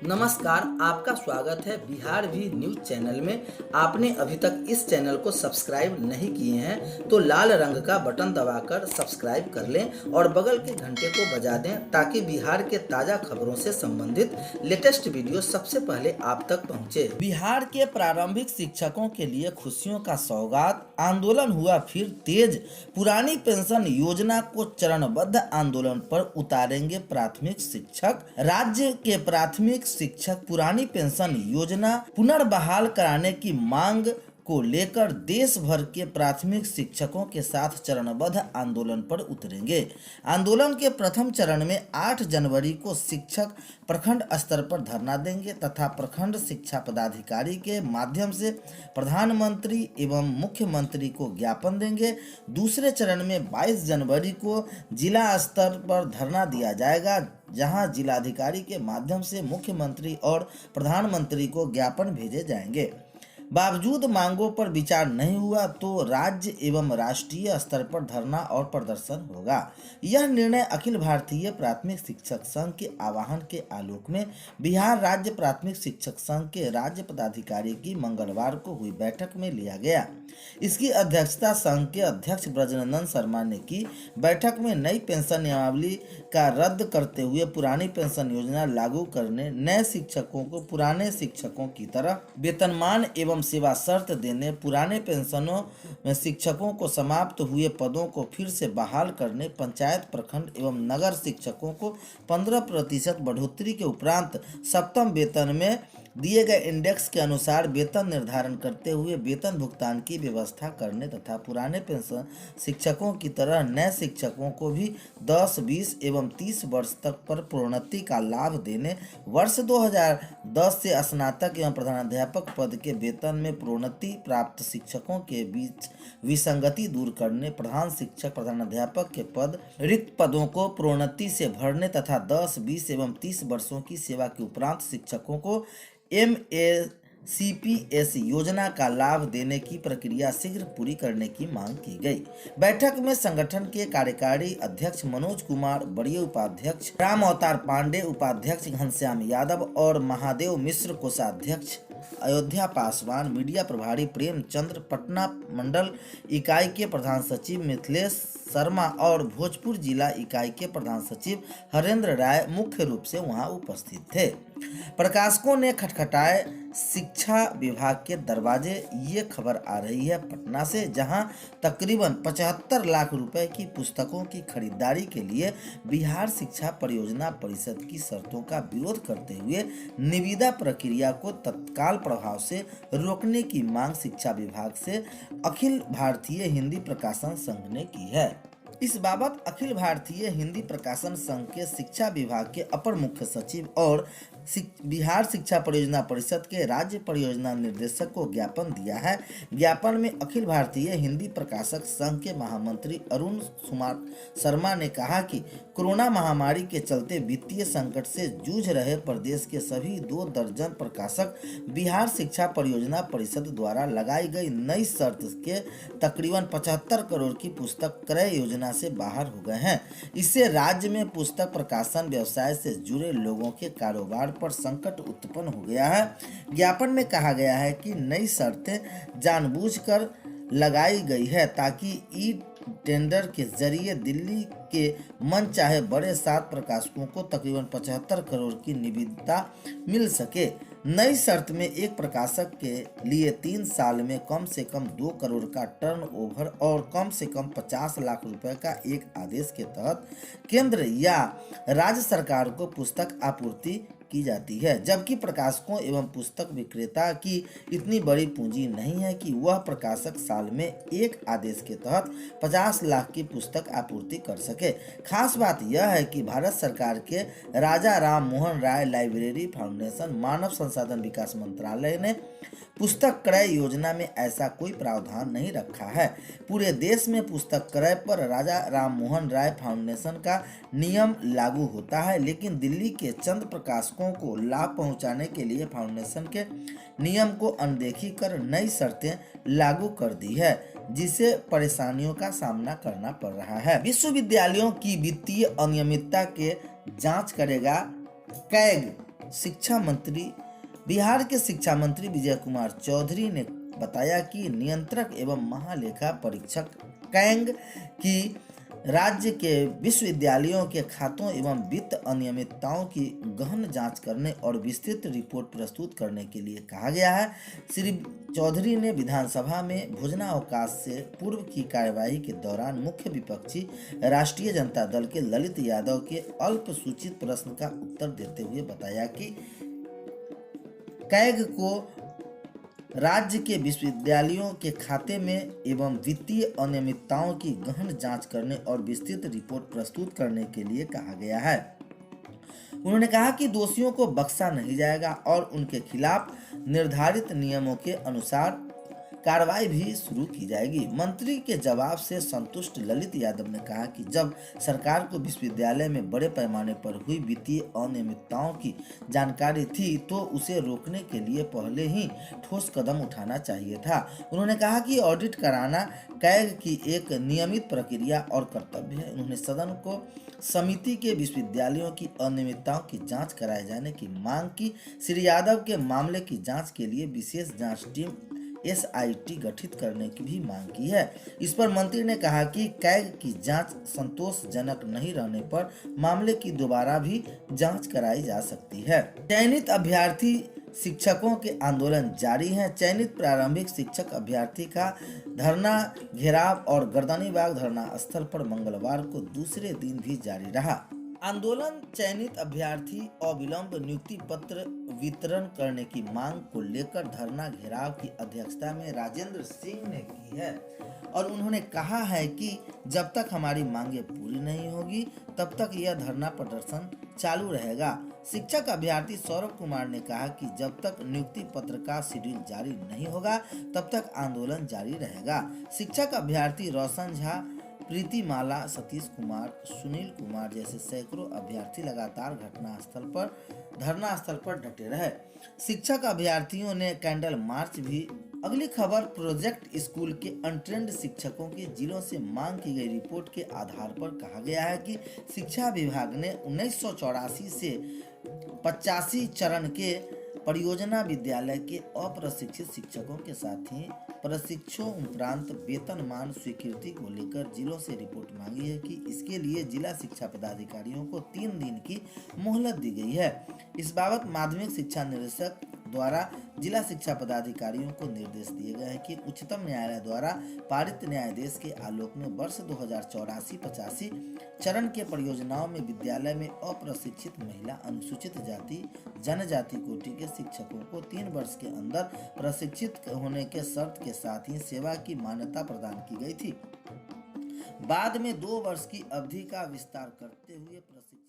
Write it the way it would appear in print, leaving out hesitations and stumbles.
नमस्कार, आपका स्वागत है बिहार भी न्यूज चैनल में। आपने अभी तक इस चैनल को सब्सक्राइब नहीं किए हैं तो लाल रंग का बटन दबाकर सब्सक्राइब कर लें और बगल के घंटे को बजा दें ताकि बिहार के ताज़ा खबरों से संबंधित लेटेस्ट वीडियो सबसे पहले आप तक पहुंचे। बिहार के प्रारंभिक शिक्षकों के लिए खुशियों का सौगात, आंदोलन हुआ फिर तेज। पुरानी पेंशन योजना को चरणबद्ध आंदोलन पर उतारेंगे प्राथमिक शिक्षक। राज्य के प्राथमिक शिक्षक पुरानी पेंशन योजना पुनर्बहाल कराने की मांग को लेकर देश भर के प्राथमिक शिक्षकों के साथ चरणबद्ध आंदोलन पर उतरेंगे। आंदोलन के प्रथम चरण में 8 जनवरी को शिक्षक प्रखंड स्तर पर धरना देंगे तथा प्रखंड शिक्षा पदाधिकारी के माध्यम से प्रधानमंत्री एवं मुख्यमंत्री को ज्ञापन देंगे। दूसरे चरण में 22 जनवरी को जिला स्तर पर धरना दिया जाएगा, जहां जिलाधिकारी के माध्यम से मुख्यमंत्री और प्रधानमंत्री को ज्ञापन भेजे जाएंगे। बावजूद मांगों पर विचार नहीं हुआ तो राज्य एवं राष्ट्रीय स्तर पर धरना और प्रदर्शन होगा। यह निर्णय अखिल भारतीय प्राथमिक शिक्षक संघ के आह्वान के आलोक में बिहार राज्य प्राथमिक शिक्षक संघ के राज्य पदाधिकारी की मंगलवार को हुई बैठक में लिया गया। इसकी अध्यक्षता संघ के अध्यक्ष ब्रजनंदन शर्मा ने की। बैठक में नई पेंशन नियमावली का रद्द करते हुए पुरानी पेंशन योजना लागू करने, नए शिक्षकों को पुराने शिक्षकों की तरह वेतनमान एवं सेवा शर्त देने, पुराने पेंशनों में शिक्षकों को समाप्त हुए पदों को फिर से बहाल करने, पंचायत, प्रखंड एवं नगर शिक्षकों को 15% बढ़ोतरी के उपरांत सप्तम वेतन में दिए गए इंडेक्स के अनुसार वेतन निर्धारण करते हुए वेतन भुगतान की व्यवस्था करने तथा पुराने पेंशन शिक्षकों की तरह नए शिक्षकों को भी 10, 20 एवं 30 वर्ष तक पर प्रोन्नति का लाभ देने, वर्ष 2010 से स्नातक एवं प्रधानाध्यापक पद के वेतन में प्रोन्नति प्राप्त शिक्षकों के बीच विसंगति दूर करने, प्रधान शिक्षक, प्रधानाध्यापक के पद रिक्त पदों को प्रोन्नति से भरने तथा 10, 20 एवं 30 वर्षों की सेवा के उपरांत शिक्षकों को MACPS योजना का लाभ देने की प्रक्रिया शीघ्र पूरी करने की मांग की गई। बैठक में संगठन के कार्यकारी अध्यक्ष मनोज कुमार, वरीय उपाध्यक्ष राम अवतार पांडे, उपाध्यक्ष घनश्याम यादव और महादेव मिश्र, कोषाध्यक्ष अयोध्या पासवान, मीडिया प्रभारी प्रेमचंद्र, पटना मंडल इकाई के प्रधान सचिव मिथिलेश शर्मा और भोजपुर जिला इकाई के प्रधान सचिव हरेंद्र राय मुख्य रूप से वहां उपस्थित थे। प्रकाशकों ने खटखटाए शिक्षा विभाग के दरवाजे। ये खबर आ रही है पटना से, जहां तकरीबन 75 लाख रुपए की पुस्तकों की खरीदारी के लिए बिहार शिक्षा परियोजना परिषद की शर्तों का विरोध करते हुए निविदा प्रक्रिया को तत्काल प्रभाव से रोकने की मांग शिक्षा विभाग से अखिल भारतीय हिंदी प्रकाशन संघ ने की है। इस बाबत अखिल भारतीय हिंदी प्रकाशन संघ के शिक्षा विभाग के अपर मुख्य सचिव और बिहार शिक्षा परियोजना परिषद के राज्य परियोजना निर्देशक को ज्ञापन दिया है। ज्ञापन में अखिल भारतीय हिंदी प्रकाशक संघ के महामंत्री अरुण कुमार शर्मा ने कहा कि कोरोना महामारी के चलते वित्तीय संकट से जूझ रहे प्रदेश के सभी 2 दर्जन प्रकाशक बिहार शिक्षा परियोजना परिषद द्वारा लगाई गई नई शर्त के तकरीबन 75 करोड़ की पुस्तक क्रय योजना से बाहर हो गए हैं। इससे राज्य में पुस्तक प्रकाशन व्यवसाय से जुड़े लोगों के कारोबार पर संकट उत्पन्न हो गया है। ज्ञापन में कहा गया है कि नई शर्तें जानबूझकर लगाई गई है ताकि ई टेंडर के जरिए दिल्ली के मनचाहे बड़े 7 प्रकाशकों को तकरीबन 75 करोड़ की निविदा मिल सके। नई शर्त में एक प्रकाशक के लिए 3 साल में कम से कम 2 करोड़ का टर्नओवर और कम से कम 50 लाख रुपए का एक आदेश के तहत केंद्र या राज्य सरकार को पुस्तक आपूर्ति की जाती है, जबकि प्रकाशकों एवं पुस्तक विक्रेता की इतनी बड़ी पूंजी नहीं है कि वह प्रकाशक साल में एक आदेश के तहत 50 लाख की पुस्तक आपूर्ति कर सके। खास बात यह है कि भारत सरकार के राजा राम मोहन राय लाइब्रेरी फाउंडेशन मानव संसाधन विकास मंत्रालय ने पुस्तक क्रय योजना में ऐसा कोई प्रावधान नहीं रखा है। पूरे देश में पुस्तक क्रय पर राजा राम मोहन राय फाउंडेशन का नियम लागू होता है, लेकिन दिल्ली के चंद प्रकाशकों को लाभ पहुंचाने के लिए फाउंडेशन के नियम को अनदेखी कर नई शर्तें लागू कर दी है, जिसे परेशानियों का सामना करना पड़ रहा है। विश्वविद्यालयों की वित्तीय अनियमितता के जांच करेगा कैग। बिहार के शिक्षा मंत्री विजय कुमार चौधरी ने बताया कि नियंत्रक एवं महालेखा परीक्षक कैंग की राज्य के विश्वविद्यालयों के खातों एवं वित्त अनियमितताओं की गहन जांच करने और विस्तृत रिपोर्ट प्रस्तुत करने के लिए कहा गया है। श्री चौधरी ने विधानसभा में भोजनावकाश से पूर्व की कार्यवाही के दौरान मुख्य विपक्षी राष्ट्रीय जनता दल के ललित यादव के अल्प सूचित प्रश्न का उत्तर देते हुए बताया कि कैग को राज्य के विश्वविद्यालयों के खाते में एवं वित्तीय अनियमितताओं की गहन जांच करने और विस्तृत रिपोर्ट प्रस्तुत करने के लिए कहा गया है। उन्होंने कहा कि दोषियों को बख्शा नहीं जाएगा और उनके खिलाफ निर्धारित नियमों के अनुसार कार्रवाई भी शुरू की जाएगी। मंत्री के जवाब से संतुष्ट ललित यादव ने कहा कि जब सरकार को विश्वविद्यालय में बड़े पैमाने पर हुई वित्तीय अनियमितताओं की जानकारी थी तो उसे रोकने के लिए पहले ही ठोस कदम उठाना चाहिए था। उन्होंने कहा कि ऑडिट कराना कैग की एक नियमित प्रक्रिया और कर्तव्य है। उन्होंने सदन को समिति के विश्वविद्यालयों की अनियमितताओं की जांच कराए जाने की मांग की। श्री यादव के मामले की जांच के लिए विशेष जांच टीम SIT गठित करने की भी मांग की है। इस पर मंत्री ने कहा कि कैग की जांच संतोषजनक नहीं रहने पर मामले की दोबारा भी जांच कराई जा सकती है। चयनित अभ्यर्थी शिक्षकों के आंदोलन जारी है। चयनित प्रारंभिक शिक्षक अभ्यर्थी का धरना घेराव और गर्दनीबाग धरना स्थल पर मंगलवार को दूसरे दिन भी जारी रहा। आंदोलन चयनित अभ्यर्थी अविलंब नियुक्ति पत्र वितरण करने की मांग को लेकर धरना घेराव की अध्यक्षता में राजेंद्र सिंह ने की है और उन्होंने कहा है कि जब तक हमारी मांगे पूरी नहीं होगी तब तक यह धरना प्रदर्शन चालू रहेगा। शिक्षक अभ्यर्थी सौरभ कुमार ने कहा कि जब तक नियुक्ति पत्र का शेड्यूल जारी नहीं होगा तब तक आंदोलन जारी रहेगा। शिक्षक अभ्यर्थी रोशन झा, प्रीति माला, सतीश कुमार, सुनील कुमार जैसे सैकड़ों अभ्यर्थी लगातार धरना स्थल पर डटे रहे। शिक्षक अभ्यर्थियों ने कैंडल मार्च भी। अगली खबर, प्रोजेक्ट स्कूल के अनट्रेंड शिक्षकों के जिलों से मांग की गई रिपोर्ट के आधार पर कहा गया है कि शिक्षा विभाग ने 1984 से 85 चरण के परियोजना विद्यालय के अप्रशिक्षित शिक्षकों के साथ ही प्रशिक्षण उपरांत वेतनमान स्वीकृति को लेकर जिलों से रिपोर्ट मांगी है कि इसके लिए जिला शिक्षा पदाधिकारियों को 3 दिन की मोहलत दी गई है। इस बाबत माध्यमिक शिक्षा निदेशक द्वारा जिला शिक्षा पदाधिकारियों को निर्देश दिए गए हैं कि उच्चतम न्यायालय द्वारा पारित न्यायादेश के आलोक में वर्ष 2084-85 चरण के परियोजनाओं में विद्यालय में अप्रशिक्षित महिला, अनुसूचित जाति, जनजाति कोटि के शिक्षकों को 3 वर्ष के अंदर प्रशिक्षित होने के शर्त के साथ ही सेवा की मान्यता प्रदान की गई थी। बाद में 2 वर्ष की अवधि का विस्तार करते हुए प्रशिक्षण